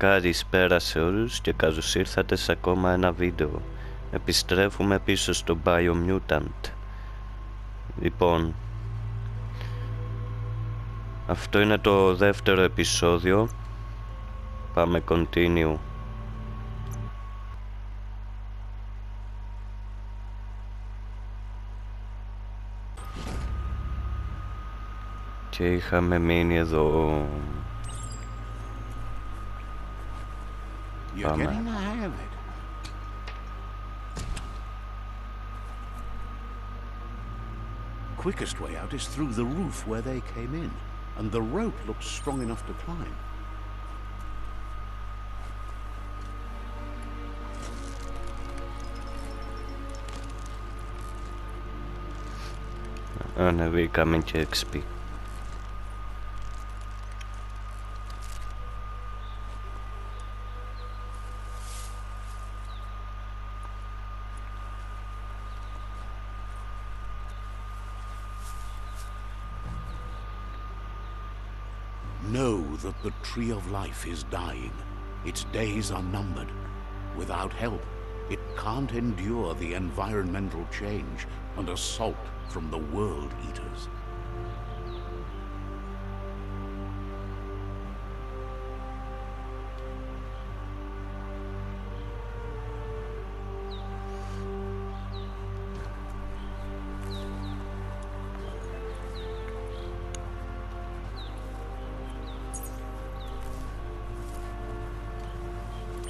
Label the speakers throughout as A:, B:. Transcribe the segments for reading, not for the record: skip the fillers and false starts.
A: Καλησπέρα σε όλους και καλώς ήρθατε σε ακόμα ένα βίντεο. Επιστρέφουμε πίσω στο Biomutant. Λοιπόν, αυτό είναι το δεύτερο επεισόδιο. Πάμε continue. Και είχαμε μείνει εδώ.
B: You're getting the hang of it. Quickest way out is through the roof where they came in, and the rope looks strong enough to climb.
A: Ανεβήκαμε και XP.
B: Know that the tree of life is dying. Its days are numbered. Without help, it can't endure the environmental change and assault from the world eaters.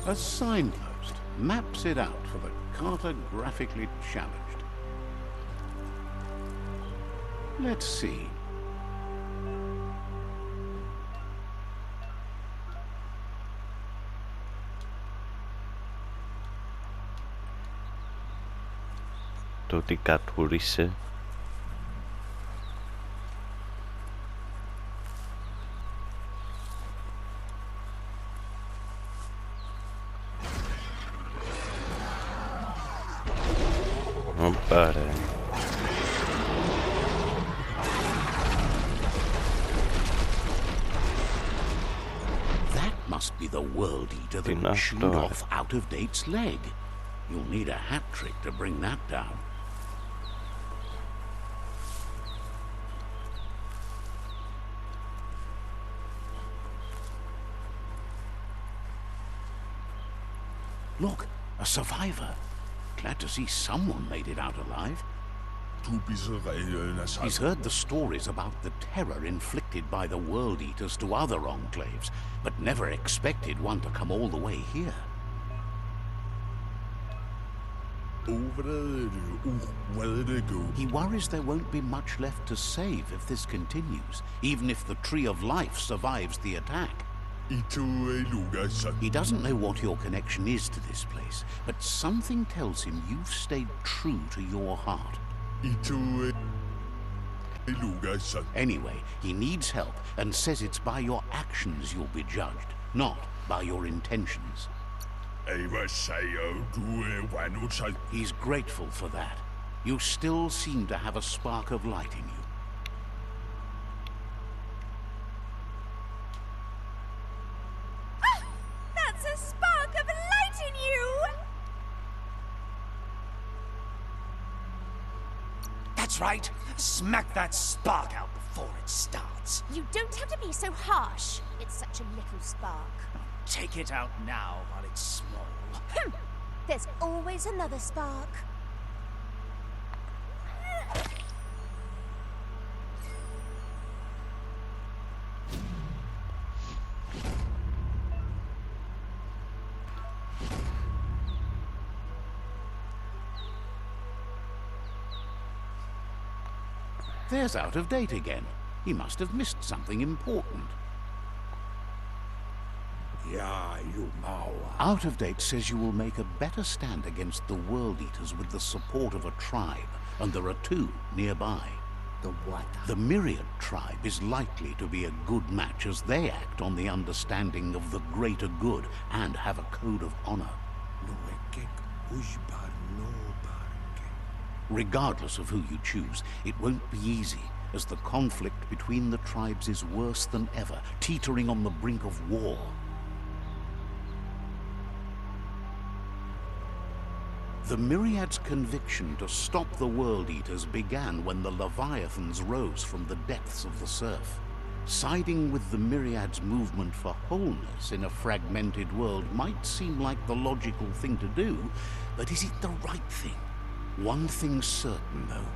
B: A signpost maps it out for the cartographically challenged. Let's see.
A: Το τι κατούρισε. Πάρε.
B: That must be the world eater that chewed off Out-of-Date's leg. You'll need a hat trick to bring that down. Look, a survivor. Glad to see someone made it out alive. He's heard the stories about the terror inflicted by the World Eaters to other enclaves, but never expected one to come all the way here. He worries there won't be much left to save if this continues, even if the Tree of Life survives the attack. He doesn't know what your connection is to this place, but something tells him you've stayed true to your heart. Anyway, he needs help and says it's by your actions you'll be judged, not by your intentions. He's grateful for that. You still seem to have a spark of light in you.
C: That's right. Smack that spark out before it starts.
D: You don't have to be so harsh. It's such a little spark.
C: Take it out now while it's small.
D: There's always another spark.
B: There's Out-of-Date again. He must have missed something important. Out-of-Date says you will make a better stand against the World Eaters with the support of a tribe, and there are two nearby.
C: The what?
B: The Myriad tribe is likely to be a good match as they act on the understanding of the greater good and have a code of honor. Regardless of who you choose, it won't be easy, as the conflict between the tribes is worse than ever, teetering on the brink of war. The Myriad's conviction to stop the World Eaters began when the Leviathans rose from the depths of the surf. Siding with the Myriad's movement for wholeness in a fragmented world might seem like the logical thing to do, but is it the right thing? One thing's certain, though.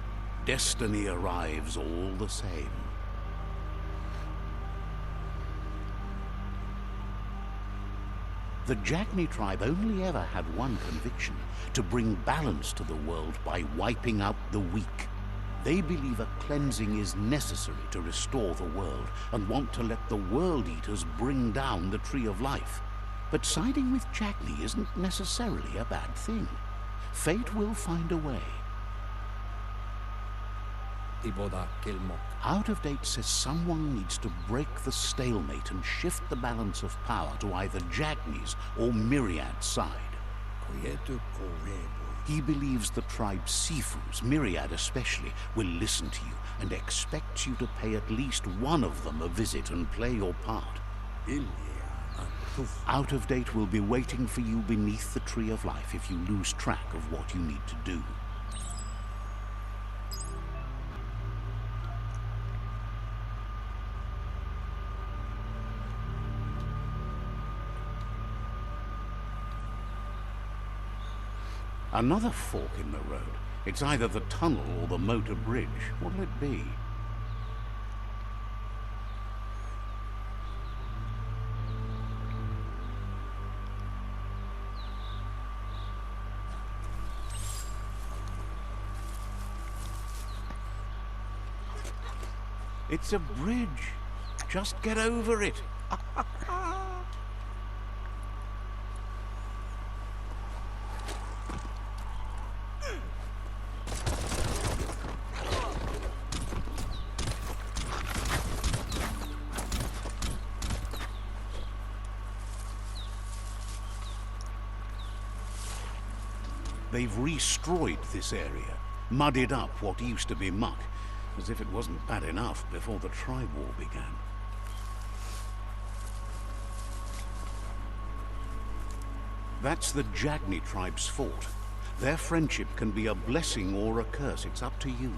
B: Destiny arrives all the same. The Jagni tribe only ever had one conviction: to bring balance to the world by wiping out the weak. They believe a cleansing is necessary to restore the world, and want to let the World Eaters bring down the Tree of Life. But siding with Jagni isn't necessarily a bad thing. Fate will find a way. Out of Date says someone needs to break the stalemate and shift the balance of power to either Jagni's or Myriad's side. He believes the tribe's Sifus, Myriad especially, will listen to you and expects you to pay at least one of them a visit and play your part. Out of Date will be waiting for you beneath the Tree of Life if you lose track of what you need to do. Another fork in the road. It's either the tunnel or the motor bridge. What'll it be? It's a bridge. Just get over it. They've destroyed this area, muddied up what used to be muck, as if it wasn't bad enough before the tribe war began. That's the Jagni tribe's fort. Their friendship can be a blessing or a curse. It's up to you.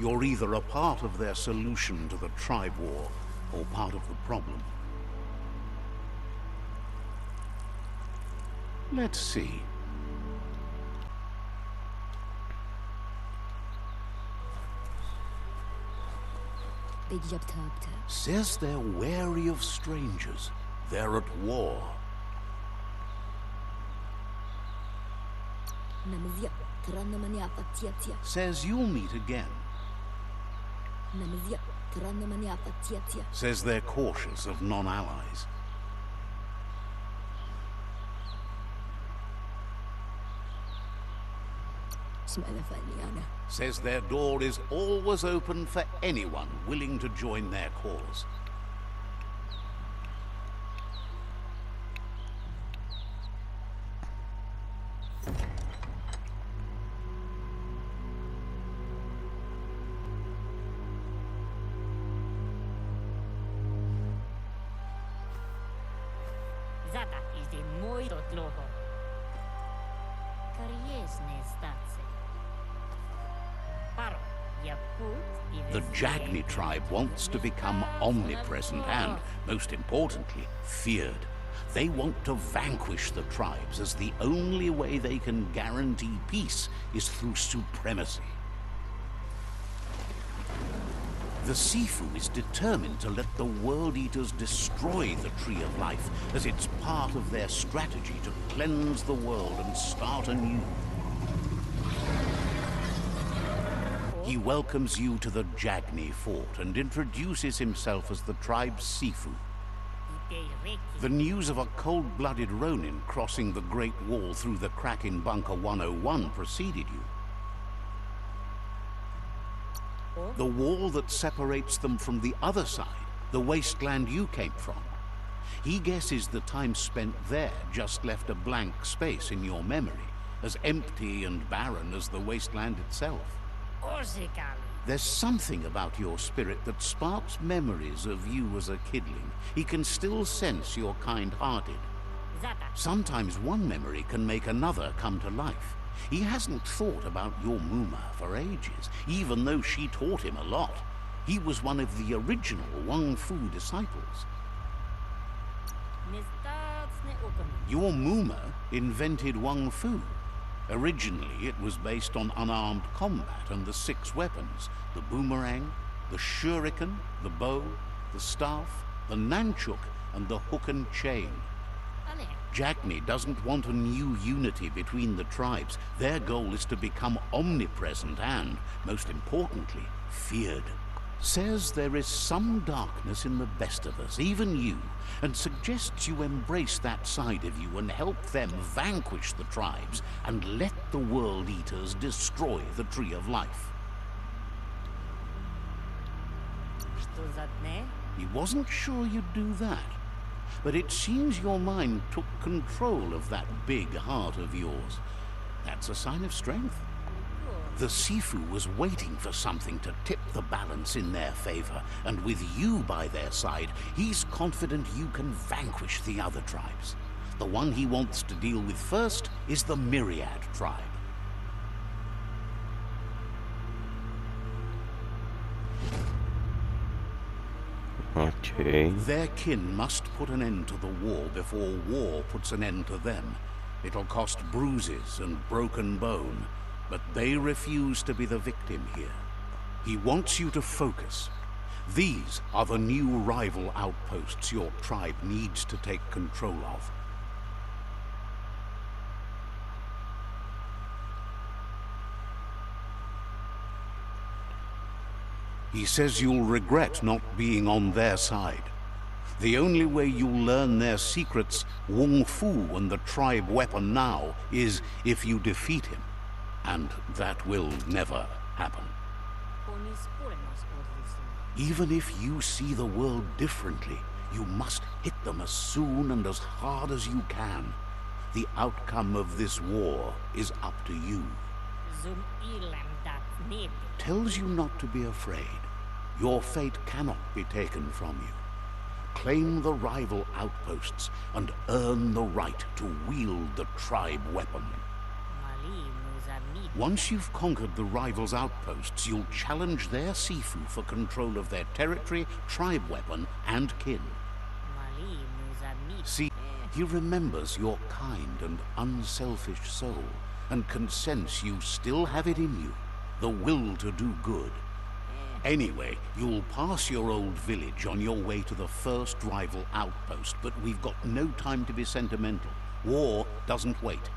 B: You're either a part of their solution to the tribe war, or part of the problem. Let's see. Says they're wary of strangers. They're at war. Says you'll meet again. Says they're cautious of non-allies. Says their door is always open for anyone willing to join their cause.
E: Zata is the muito logo.
B: The Jagni tribe wants to become omnipresent and, most importantly, feared. They want to vanquish the tribes, as the only way they can guarantee peace is through supremacy. The Sifu is determined to let the World Eaters destroy the Tree of Life, as it's part of their strategy to cleanse the world and start anew. He welcomes you to the Jagni fort and introduces himself as the tribe's Sifu. The news of a cold-blooded Ronin crossing the Great Wall through the crack in Bunker 101 preceded you. The wall that separates them from the other side, the wasteland you came from. He guesses the time spent there just left a blank space in your memory, as empty and barren as the wasteland itself. There's something about your spirit that sparks memories of you as a kidling. He can still sense you're kind-hearted. Sometimes one memory can make another come to life. He hasn't thought about your Muma for ages, even though she taught him a lot. He was one of the original Wang Fu disciples. Your Muma invented Wang Fu. Originally, it was based on unarmed combat and the 6 weapons: the boomerang, the shuriken, the bow, the staff, the nunchuk, and the hook and chain. Jagni doesn't want a new unity between the tribes. Their goal is to become omnipresent and, most importantly, feared. Says there is some darkness in the best of us, even you, and suggests you embrace that side of you and help them vanquish the tribes and let the World Eaters destroy the Tree of Life. He wasn't sure you'd do that, but it seems your mind took control of that big heart of yours. That's a sign of strength. The Sifu was waiting for something to tip the balance in their favor, and with you by their side, he's confident you can vanquish the other tribes. The one he wants to deal with first is the Myriad tribe.
A: Okay.
B: Their kin must put an end to the war before war puts an end to them. It'll cost bruises and broken bone, but they refuse to be the victim here. He wants you to focus. These are the new rival outposts your tribe needs to take control of. He says you'll regret not being on their side. The only way you'll learn their secrets, Wung Fu and the tribe weapon now, is if you defeat him. And that will never happen. Even if you see the world differently, you must hit them as soon and as hard as you can. The outcome of this war is up to you. Tells you not to be afraid. Your fate cannot be taken from you. Claim the rival outposts and earn the right to wield the tribe weapon. Once you've conquered the rivals' outposts, you'll challenge their Sifu for control of their territory, tribe weapon, and kin. See, he remembers your kind and unselfish soul, and can sense you still have it in you, the will to do good. Anyway, you'll pass your old village on your way to the first rival outpost, but we've got no time to be sentimental. War doesn't wait.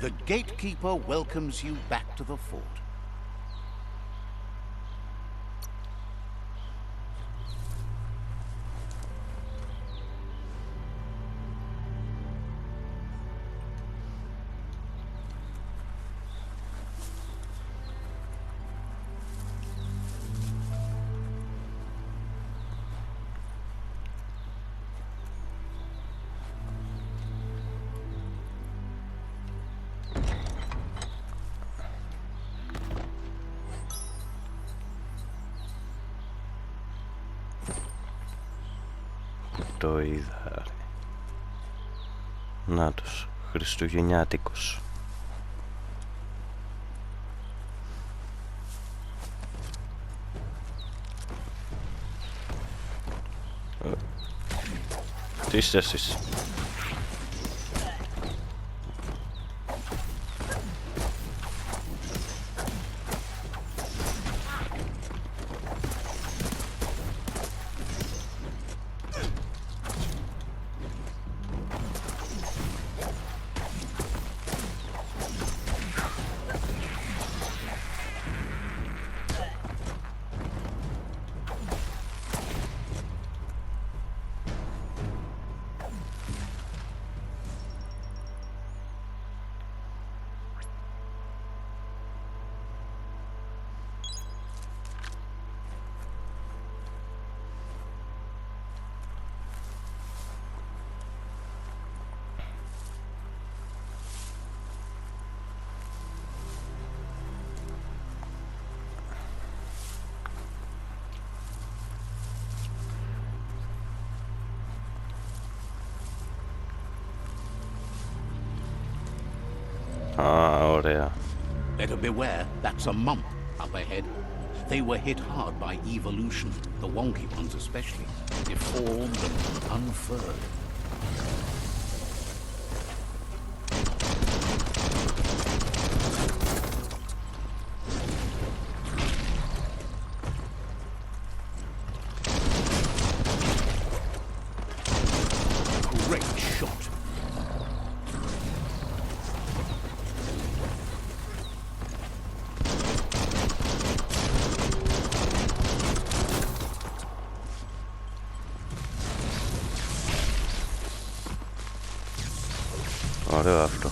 B: The gatekeeper welcomes you back to the fort.
A: Το είδα, ρε. Νάτος, χριστουγεννιάτικος. Τι είστε εσείς? Α, ωραία.
B: Better beware, that's a mump up ahead. They were hit hard by evolution, the wonky ones especially, deformed and unfurled. Great shot.
A: Ωραίο αυτό.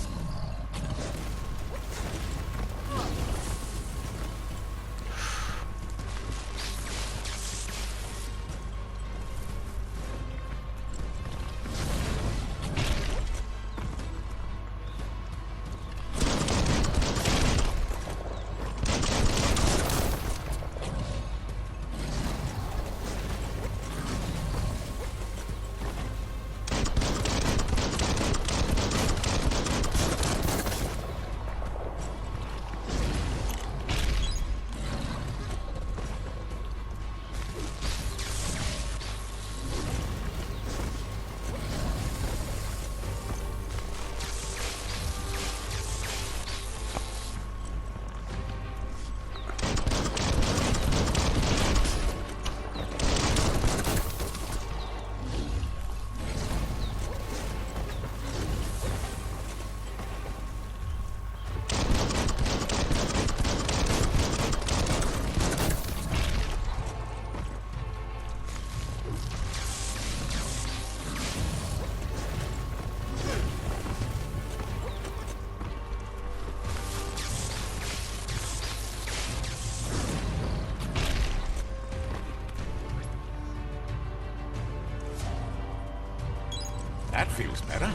A: That feels better.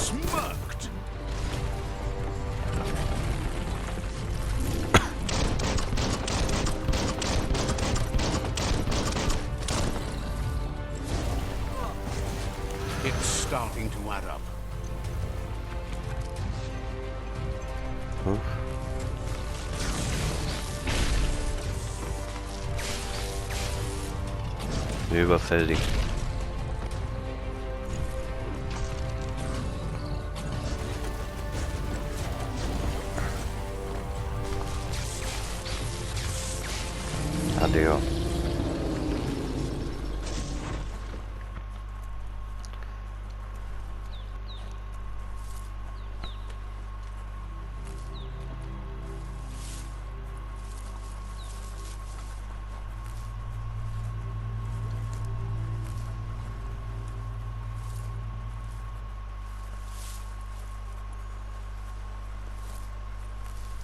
A: Smirked. It's starting to add up. Überfällig. Addio.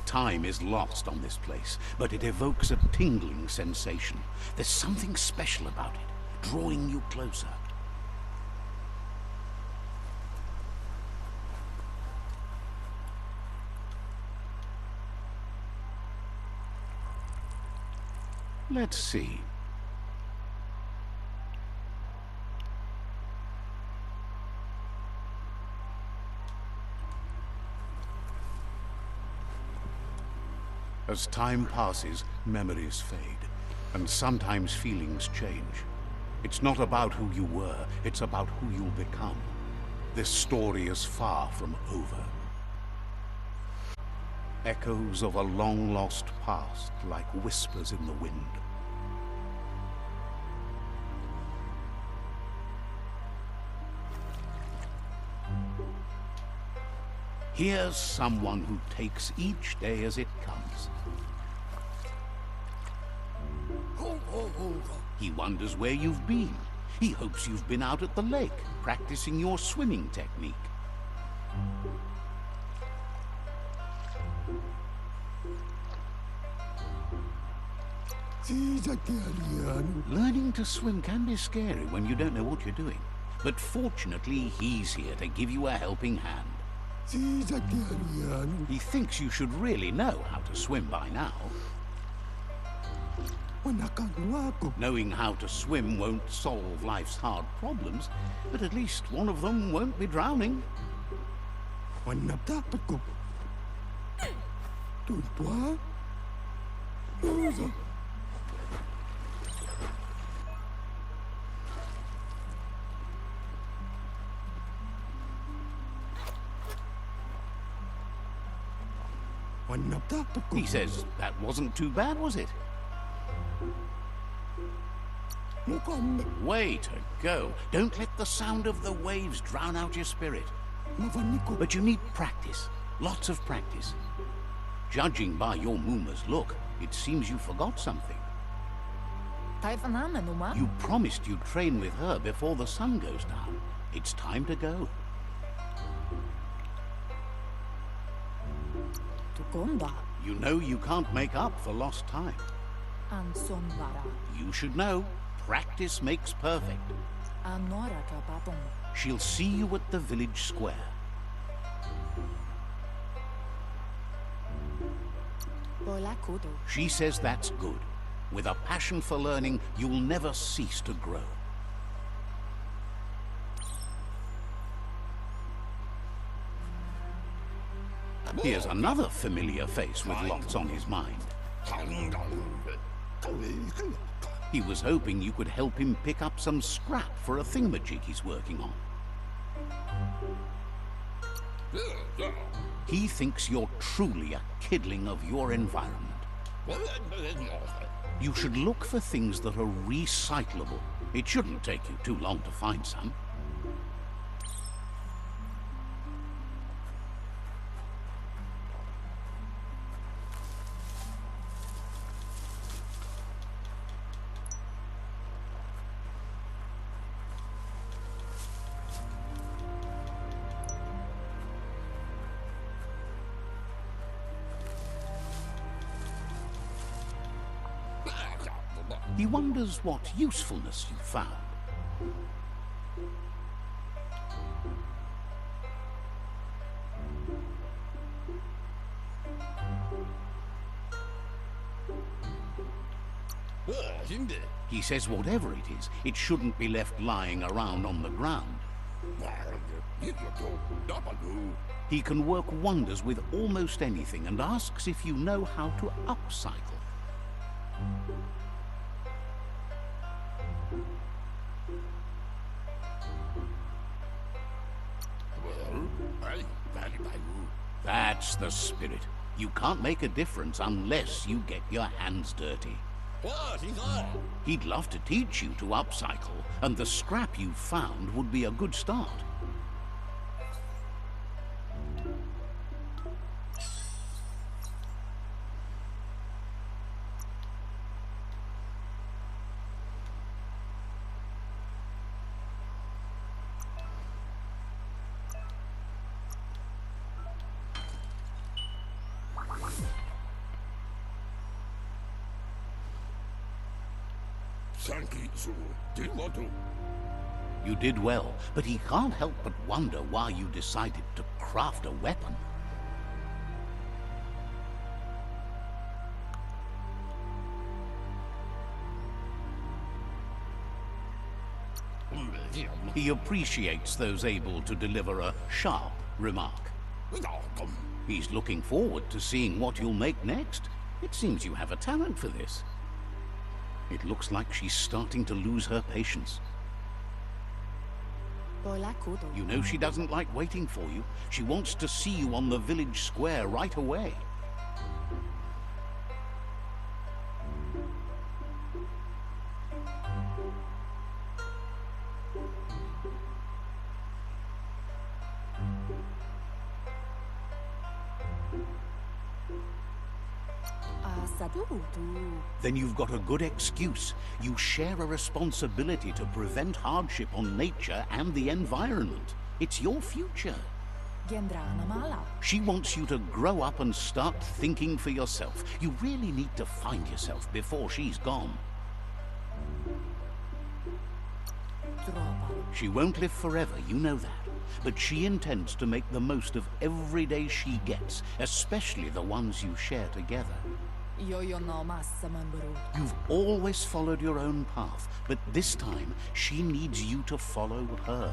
B: Time is lost on this place, but it evokes a tingling sensation. There's something special about it, drawing you closer. Let's see. As time passes, memories fade, and sometimes feelings change. It's not about who you were, it's about who you'll become. This story is far from over. Echoes of a long-lost past, like whispers in the wind. Here's someone who takes each day as it comes. He wonders where you've been. He hopes you've been out at the lake, practicing your swimming technique. Learning to swim can be scary when you don't know what you're doing. But fortunately, he's here to give you a helping hand. He thinks you should really know how to swim by now. Knowing how to swim won't solve life's hard problems, but at least one of them won't be drowning. He says that wasn't too bad, was it? Way to go. Don't let the sound of the waves drown out your spirit. But you need practice. Lots of practice. Judging by your Muma's look, it seems you forgot something. You promised you'd train with her before the sun goes down. It's time to go. You know you can't make up for lost time. You should know. Practice makes perfect. She'll see you at the village square. She says that's good. With a passion for learning, you'll never cease to grow. Here's another familiar face with lots on his mind. He was hoping you could help him pick up some scrap for a thingamajig he's working on. He thinks you're truly a kidling of your environment. You should look for things that are recyclable. It shouldn't take you too long to find some. He wonders what usefulness you found. He says whatever it is, it shouldn't be left lying around on the ground. He can work wonders with almost anything and asks if you know how to upcycle. That's the spirit. You can't make a difference unless you get your hands dirty. He'd love to teach you to upcycle, and the scrap you found would be a good start. You did well, but he can't help but wonder why you decided to craft a weapon. He appreciates those able to deliver a sharp remark. He's looking forward to seeing what you'll make next. It seems you have a talent for this. It looks like she's starting to lose her patience. You know she doesn't like waiting for you. She wants to see you on the village square right away. Then you've got a good excuse. You share a responsibility to prevent hardship on nature and the environment. It's your future. She wants you to grow up and start thinking for yourself. You really need to find yourself before she's gone. She won't live forever, you know that. but she intends to make the most of every day she gets, especially the ones you share together. You've always followed your own path, but this time she needs you to follow her.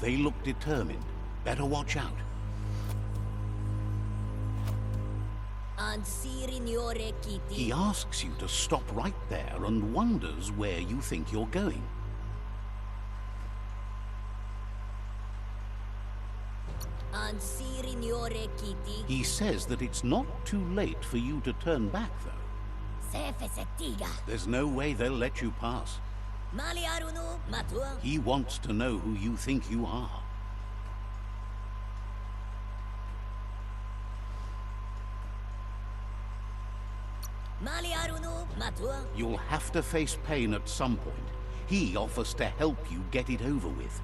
B: They look determined. Better watch out. He asks you to stop right there and wonders where you think you're going. He says that it's not too late for you to turn back, though. There's no way they'll let you pass. He wants to know who you think you are. You'll have to face pain at some point. He offers to help you get it over with.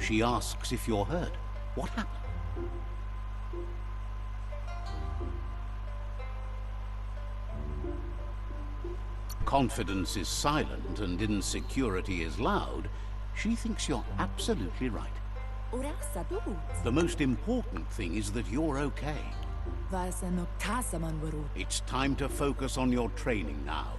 B: She asks if you're hurt. What happened? Confidence is silent and insecurity is loud. She thinks you're absolutely right. The most important thing is that you're okay. It's time to focus on your training now.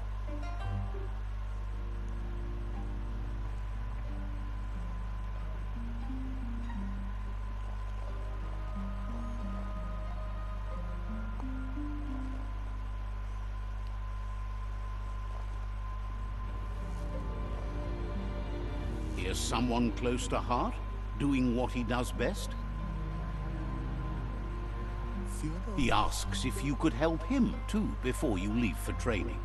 B: Here's someone close to heart, doing what he does best. He asks if you could help him, too, before you leave for training.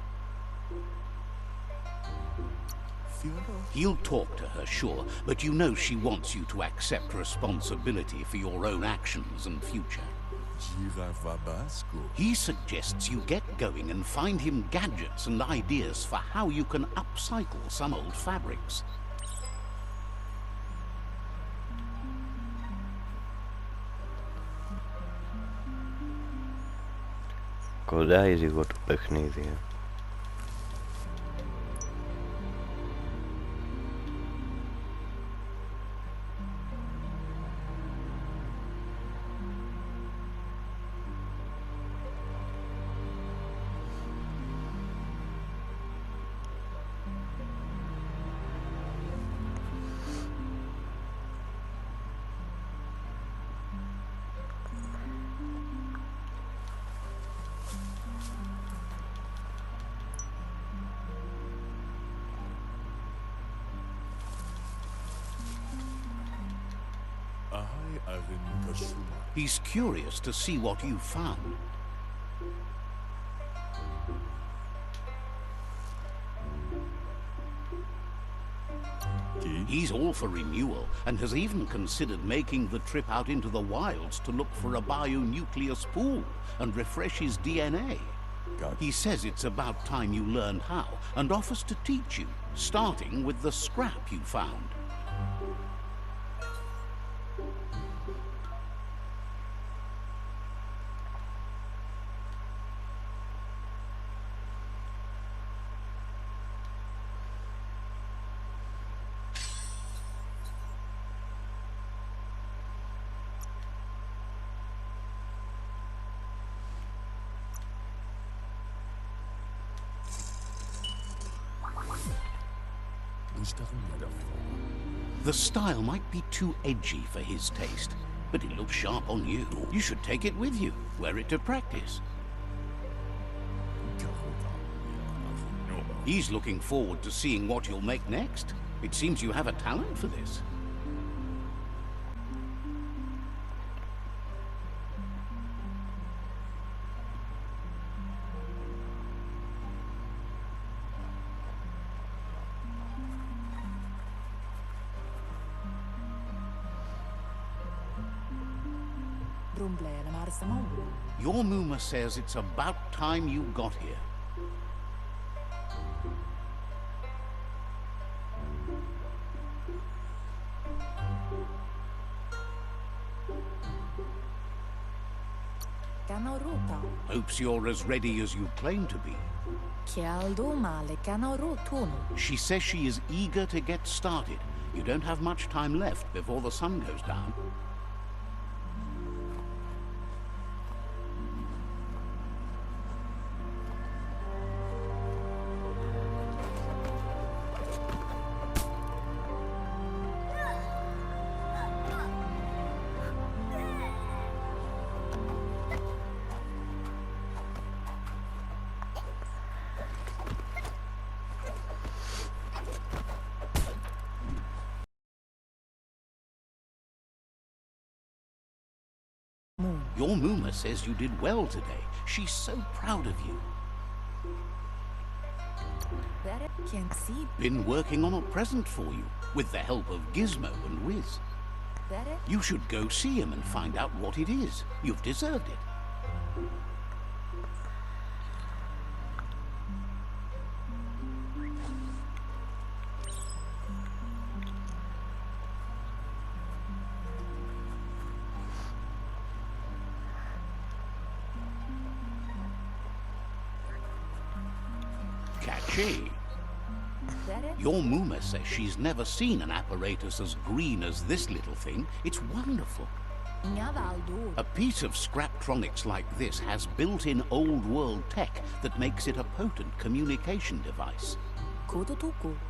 B: He'll talk to her, sure, but you know she wants you to accept responsibility for your own actions and future. He suggests you get going and find him gadgets and ideas for how you can upcycle some old fabrics.
A: Κολλάει λίγο το παιχνίδι.
B: He's curious to see what you've found. He's all for renewal, and has even considered making the trip out into the wilds to look for a bionucleus pool and refresh his DNA. He says it's about time you learned how, and offers to teach you, starting with the scrap you found. The style might be too edgy for his taste, but it looks sharp on you. You should take it with you, wear it to practice. He's looking forward to seeing what you'll make next. It seems you have a talent for this. Your Muma says it's about time you got here. Hopes you're as ready as you claim to be. She says she is eager to get started. You don't have much time left before the sun goes down. Your Muma says you did well today. She's so proud of you. Been working on a present for you, with the help of Gizmo and Wiz. You should go see him and find out what it is. You've deserved it. Catchy. Your Muma says she's never seen an apparatus as green as this little thing. It's wonderful. A piece of Scraptronics like this has built-in old-world tech that makes it a potent communication device.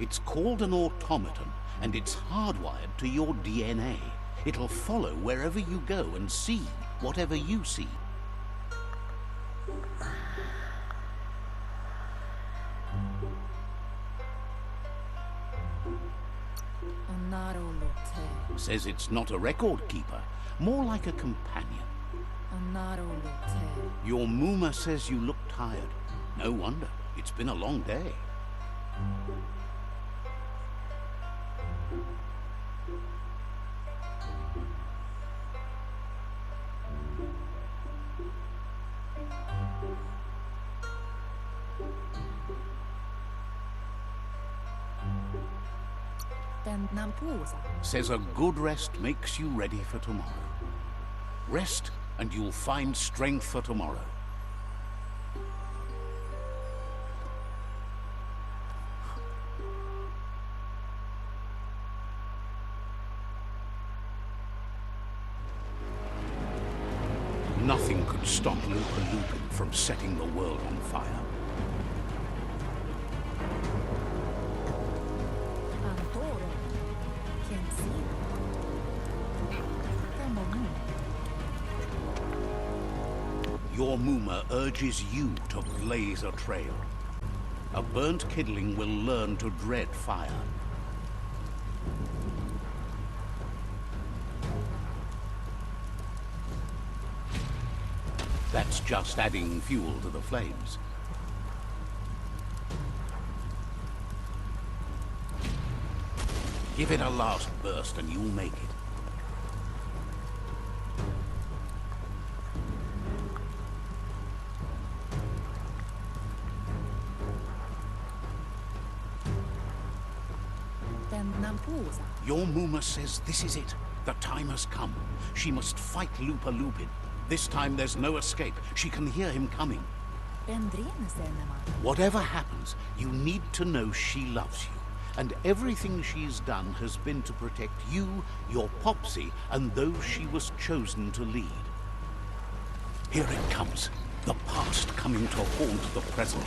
B: It's called an automaton, and it's hardwired to your DNA. It'll follow wherever you go and see whatever you see. Says it's not a record keeper, more like a companion. Your Muma says you look tired. No wonder. It's been a long day. Says a good rest makes you ready for tomorrow. Rest and you'll find strength for tomorrow. Nothing could stop Lupa Lupin from setting the world on fire. Your Muma urges you to blaze a trail. A burnt kidling will learn to dread fire. That's just adding fuel to the flames. Give it a last burst and you'll make it. Your Muma says this is it. The time has come. She must fight Lupa Lupin. This time there's no escape. She can hear him coming. Whatever happens, you need to know she loves you. And everything she's done has been to protect you, your Popsy, and those she was chosen to lead. Here it comes. The past coming to haunt the present.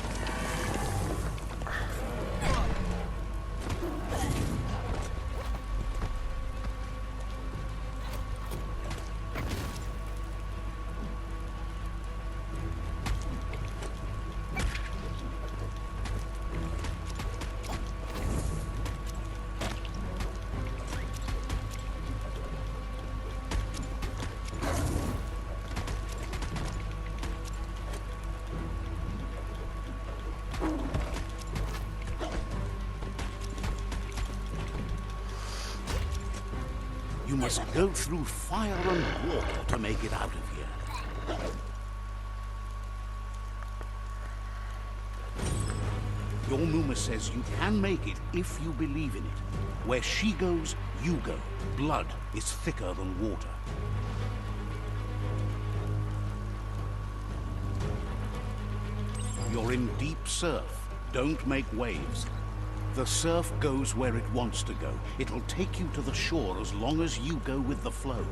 B: You must go through fire and water to make it out of here. Your Muma says you can make it if you believe in it. Where she goes, you go. Blood is thicker than water. You're in deep surf. Don't make waves. The surf goes where it wants to go. It'll take you to the shore as long as you go with the flow.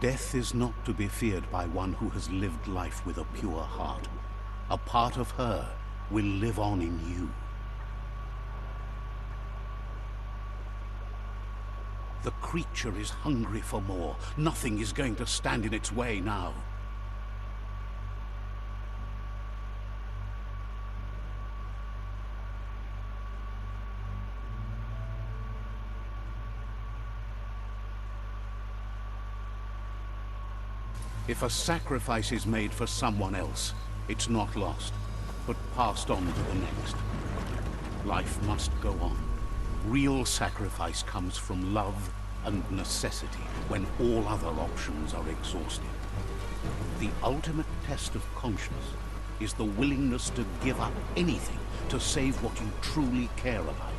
B: Death is not to be feared by one who has lived life with a pure heart. A part of her will live on in you. The creature is hungry for more. Nothing is going to stand in its way now. If a sacrifice is made for someone else, it's not lost, but passed on to the next. Life must go on. Real sacrifice comes from love and necessity when all other options are exhausted. The ultimate test of conscience is the willingness to give up anything to save what you truly care about.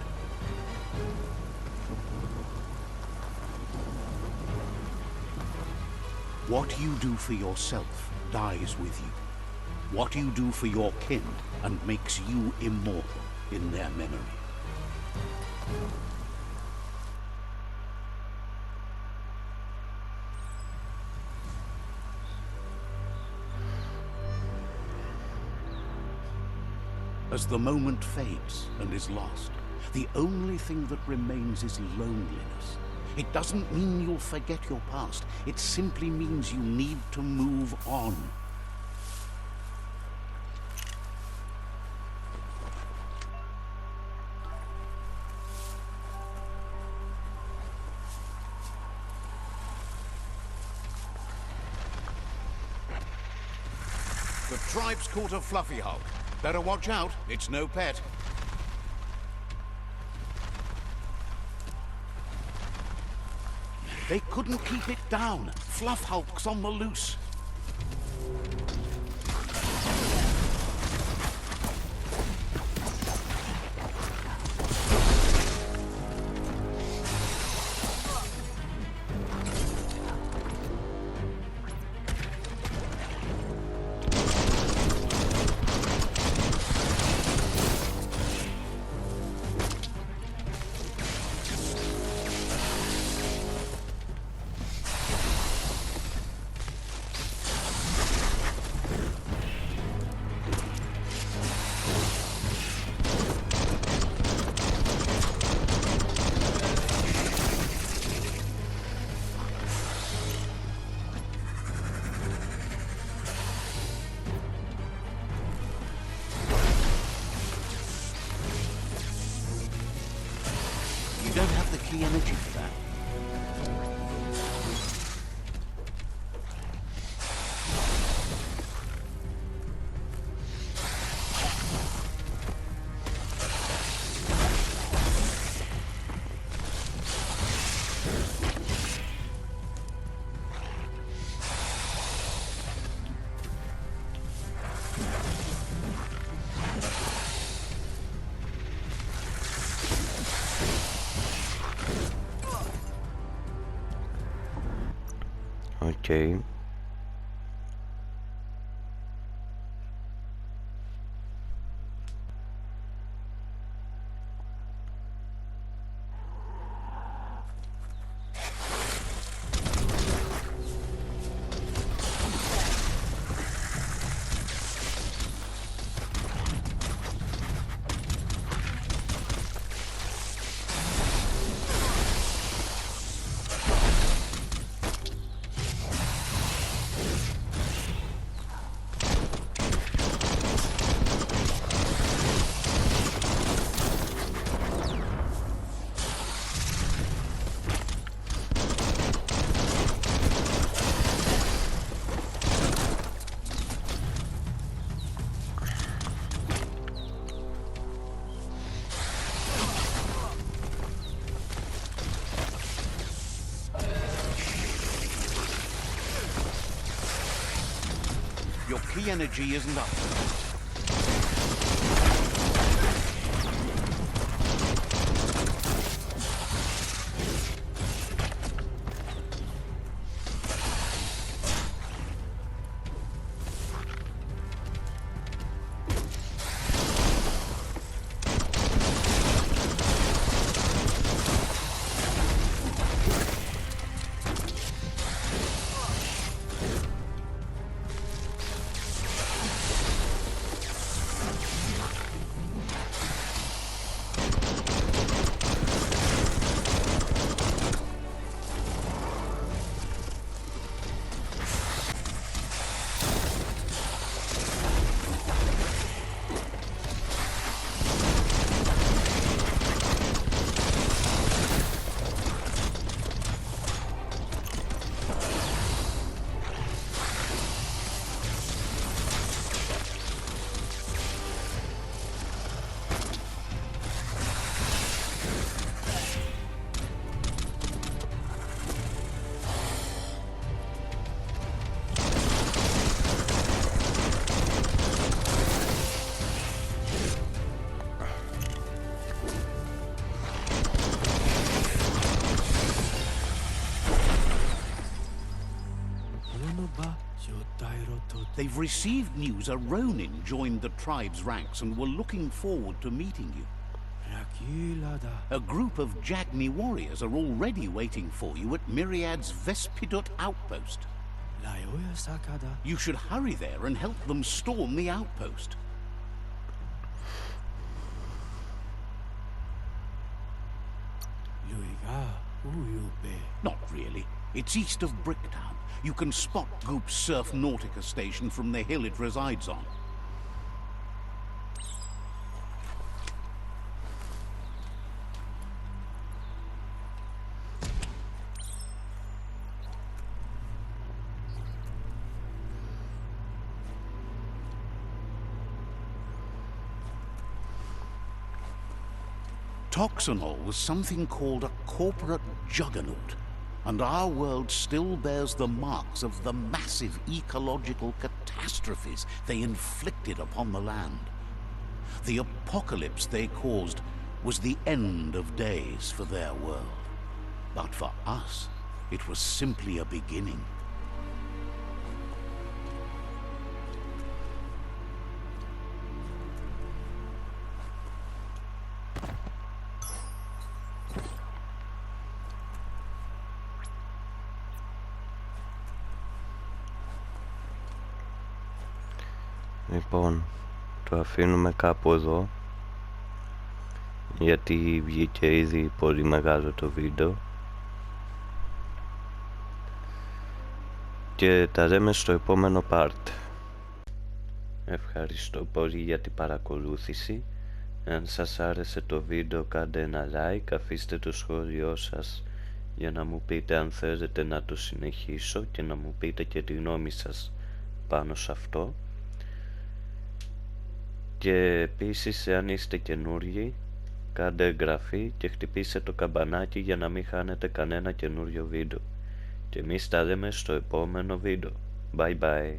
B: What you do for yourself dies with you. What you do for your kin and makes you immortal in their memory. As the moment fades and is lost, the only thing that remains is loneliness. It doesn't mean you'll forget your past. It simply means you need to move on. The tribe's caught a fluffy hulk. Better watch out. It's no pet. They couldn't keep it down. Fluff hulk's on the loose. You don't have the key energy for that.
A: Okay.
B: The energy isn't up. They've received news a Ronin joined the tribe's ranks and were looking forward to meeting you. A group of Jagni warriors are already waiting for you at Myriad's Vespidut outpost. You should hurry there and help them storm the outpost. Not really. It's east of Bricktown. You can spot Goop's Surf Nautica station from the hill it resides on. Toxanol was something called a corporate juggernaut, and our world still bears the marks of the massive ecological catastrophes they inflicted upon the land. The apocalypse they caused was the end of days for their world. But for us, it was simply a beginning.
A: Λοιπόν, το αφήνουμε κάπου εδώ, γιατί βγήκε ήδη πολύ μεγάλο το βίντεο, και τα λέμε στο επόμενο part. Ευχαριστώ πολύ για την παρακολούθηση. Αν σας άρεσε το βίντεο, κάντε ένα like, αφήστε το σχόλιο σας για να μου πείτε αν θέλετε να το συνεχίσω και να μου πείτε και τη γνώμη σας πάνω σε αυτό. Και επίσης, αν είστε καινούργοι, κάντε εγγραφή και χτυπήστε το καμπανάκι για να μην χάνετε κανένα καινούριο βίντεο. Και εμείς τα λέμε στο επόμενο βίντεο. Bye bye.